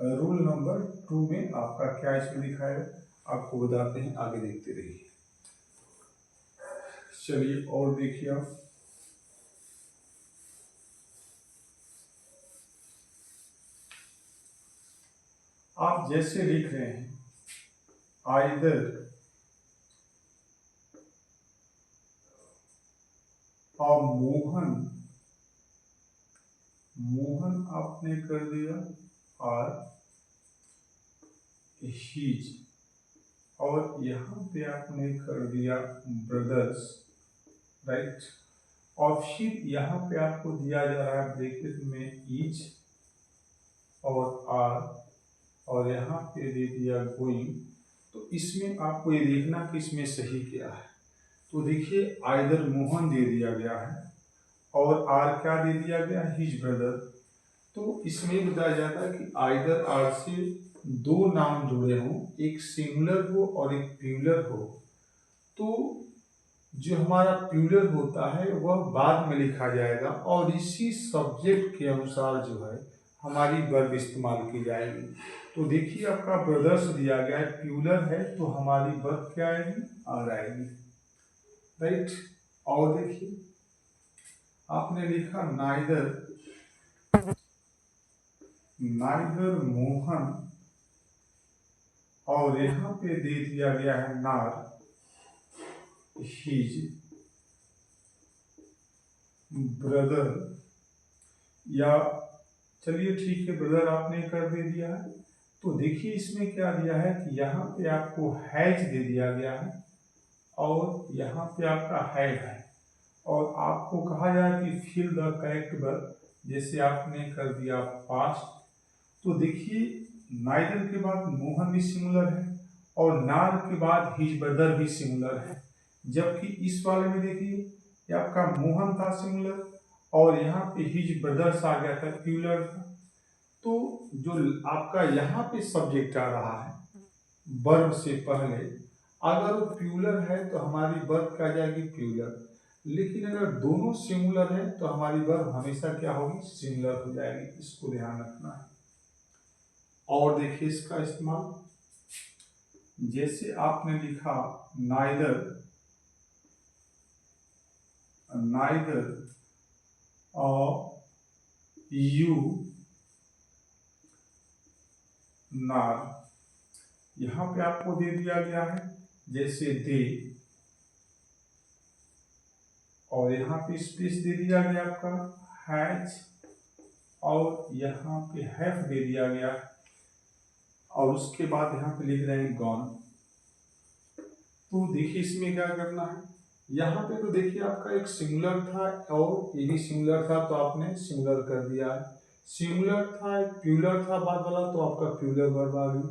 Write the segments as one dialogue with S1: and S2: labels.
S1: Rule number 2 में आपका क्या इसमें लिखा है आपको बताते हैं, आगे देखते रहिए। चलिए और देखिए आप जैसे लिख रहे हैं आइदर और मोहन आपने कर दिया और हीज, और यहाँ पे आपने कर दिया ब्रदर्स, राइट। और फिर यहाँ पे आपको दिया जा रहा है ब्रैकेट में ईच और आर, और यहाँ पे दे दिया गोइंग। तो इसमें आपको ये देखना कि इसमें सही क्या है। तो देखिए आइदर मोहन दे दिया गया है और आर क्या दे दिया गया, हिज ब्रदर। तो इसमें बताया जाता है कि आइदर आर से दो नाम जुड़े हों, एक सिंगुलर हो और एक प्लूरल हो, तो जो हमारा प्लूरल होता है वह बाद में लिखा जाएगा और इसी सब्जेक्ट के अनुसार जो है हमारी वर्ब इस्तेमाल की जाएगी। तो देखिए आपका ब्रदर्स दिया गया है, प्लूरल है, तो हमारी वर्ब क्या आएगी, आर आएगी, राइट। और देखिए आपने लिखा नाइदर मोहन, और यहाँ पे दे दिया गया है नार हिज ब्रदर, या चलिए ठीक है ब्रदर आपने कर दे दिया है। तो देखिए इसमें क्या दिया है कि यहाँ पे आपको हैज दे दिया गया है और यहाँ पे आपका है, और आपको कहा जाए कि फिल द करेक्ट वर्ब, जैसे आपने कर दिया पास्ट। तो देखिए नाइदर के बाद मोहन भी सिंगुलर है और नार के बाद हिज ब्रदर भी सिंगुलर है, जबकि इस वाले में देखिए ये आपका मोहन था सिंगुलर और यहाँ पे हिज ब्रदर्स आ गया था, प्लूरल था। तो जो आपका यहाँ पे सब्जेक्ट आ रहा है वर्ब से पहले, अगर वो प्लूरल है तो हमारी वर्ब क्या जाएगी, प्लूरल। लेकिन अगर दोनों सिंगुलर है तो हमारी वर्ब हमेशा क्या होगी, सिंगुलर हो जाएगी, इसको ध्यान रखना है। और देखिए इसका इस्तेमाल, जैसे आपने लिखा नाइदर यू नार, यहाँ पे आपको दे दिया गया है जैसे दे, और यहाँ पे स्पेस दे दिया गया आपका हैज, और यहाँ पे हैव दे दिया गया, और उसके बाद यहाँ पे लिख रहे हैं गॉन। तो देखिए इसमें क्या करना है, यहाँ पे तो देखिए आपका एक सिंगुलर था और ये भी सिंगुलर था, तो आपने सिंगुलर कर दिया है। सिंगुलर था, एक प्लूरल था बाद वाला, तो आपका प्लूरल वर्ब आ गई।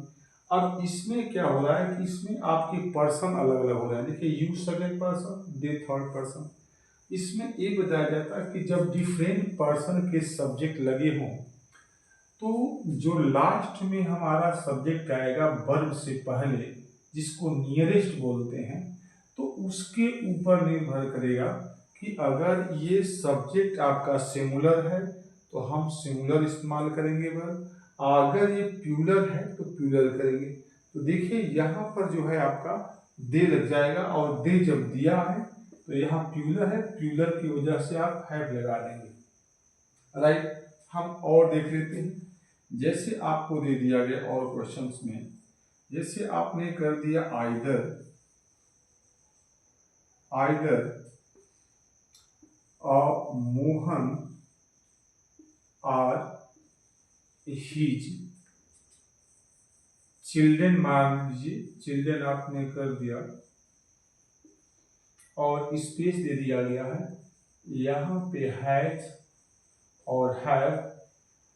S1: अब इसमें क्या हो रहा है कि इसमें आपके पर्सन अलग अलग हो रहे हैं। देखिए you second person, they third person. इसमें ये बताया जाता है कि जब डिफरेंट पर्सन के सब्जेक्ट लगे हों तो जो लास्ट में हमारा सब्जेक्ट आएगा वर्ब से पहले, जिसको नियरेस्ट बोलते हैं, तो उसके ऊपर निर्भर करेगा कि अगर ये सब्जेक्ट आपका सिंगुलर है तो हम सिंगुलर इस्तेमाल करेंगे वर्ब, अगर ये प्लूरल है तो प्लूरल करेंगे। तो देखिए यहाँ पर जो है आपका दे लग जाएगा, और दे जब दिया है तो यहाँ प्लूरल है, प्लूरल की वजह से आप हैव लगा देंगे, राइट। हम और देख लेते हैं, जैसे आपको दे दिया गया और क्वेश्चंस में, जैसे आपने कर दिया आइदर मोहन और हिज चिल्ड्रेन, मान लीजिए चिल्ड्रेन आपने कर दिया और स्पेस दे दिया गया है, यहाँ पे हैज और हैव,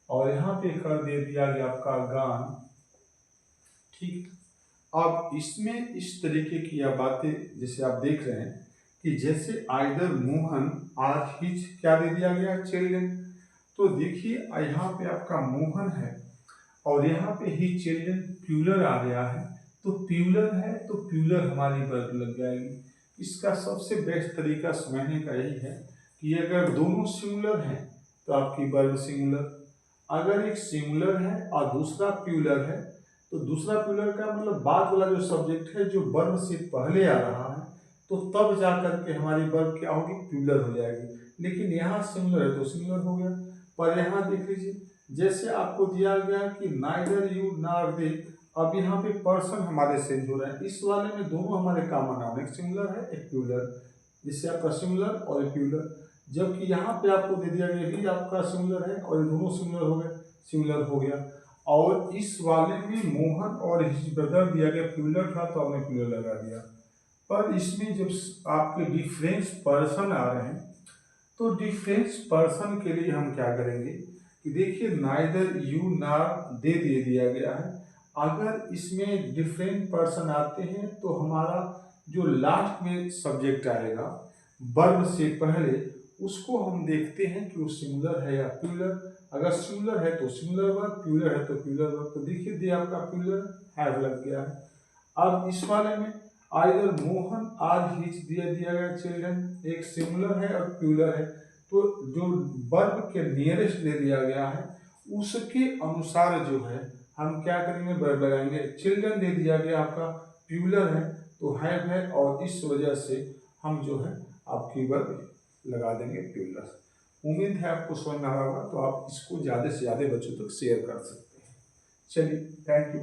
S1: और यहाँ पे कर दे दिया गया आपका गान, ठीक। अब इसमें इस तरीके की यह बातें जैसे आप देख रहे हैं कि जैसे आइदर मोहन और हिज क्या दे दिया गया, चिल्ड्रेन। तो देखिए यहाँ पे आपका मोहन है और यहाँ पे हिज चिल्ड्रेन प्लूरल आ गया है, तो प्लूरल है तो प्लूरल हमारी वर्ब लग जाएगी। इसका सबसे बेस्ट तरीका समझने का यही है कि अगर दोनों सिंगुलर हैं तो आपकी वर्ब सिंगुलर, अगर एक सिंगुलर है और दूसरा प्लूरल है तो दूसरा प्लूरल का मतलब बाद वाला जो सब्जेक्ट है जो वर्ब से पहले आ रहा है तो तब जा करके हमारी वर्ब क्या होगी, प्लूरल हो जाएगी। लेकिन यहाँ सिंगुलर है तो सिंगुलर हो गया। पर यहाँ देख लीजिए जैसे आपको दिया गया कि नाइदर यू नॉर दे, अब यहाँ पे पर्सन हमारे चेंज हो रहे हैं। इस वाले में दोनों हमारे कॉमन नाउन, एक सिंगुलर है एक प्लूरल, जिससे आपका सिंगुलर और एक प्लूरल। जबकि यहाँ पे आपको दे दिया गया भी आपका सिंगुलर है और ये दोनों सिंगुलर हो गए, सिंगुलर हो गया। और इस वाले में मोहन और हिज ब्रदर दिया गया प्लूरल था तो आपने प्लूरल लगा दिया। पर इसमें जब आपके डिफरेंस पर्सन आ रहे हैं तो डिफरेंस पर्सन के लिए हम क्या करेंगे कि देखिए नाइदर यू नॉर दे दिया गया है। अगर इसमें डिफरेंट पर्सन आते हैं तो हमारा जो लास्ट में सब्जेक्ट आएगा वर्ब से पहले उसको हम देखते हैं कि वो सिंगुलर है या प्लूरल। अगर सिंगुलर है तो सिंगुलर वर्ब, प्लूरल है तो प्लूरल वर्ब। तो देखिए दे आपका प्लूरल हैव लग गया है। अब इस वाले में आइदर मोहन आज हिज दिया गया चिल्ड्रन, एक सिंगुलर है और प्लूरल है तो जो वर्ब के नियरेस्ट दे दिया गया है उसके अनुसार जो है हम क्या करेंगे, वर्ब लगाएंगे। चिल्ड्रन दे दिया गया आपका प्लूरल है तो हैव है और इस वजह से हम जो है आपकी वर्ब लगा देंगे प्लूरल। उम्मीद है आपको समझ में आ रहा होगा। तो आप इसको ज़्यादा से ज़्यादा बच्चों तक शेयर कर सकते हैं। चलिए, थैंक यू।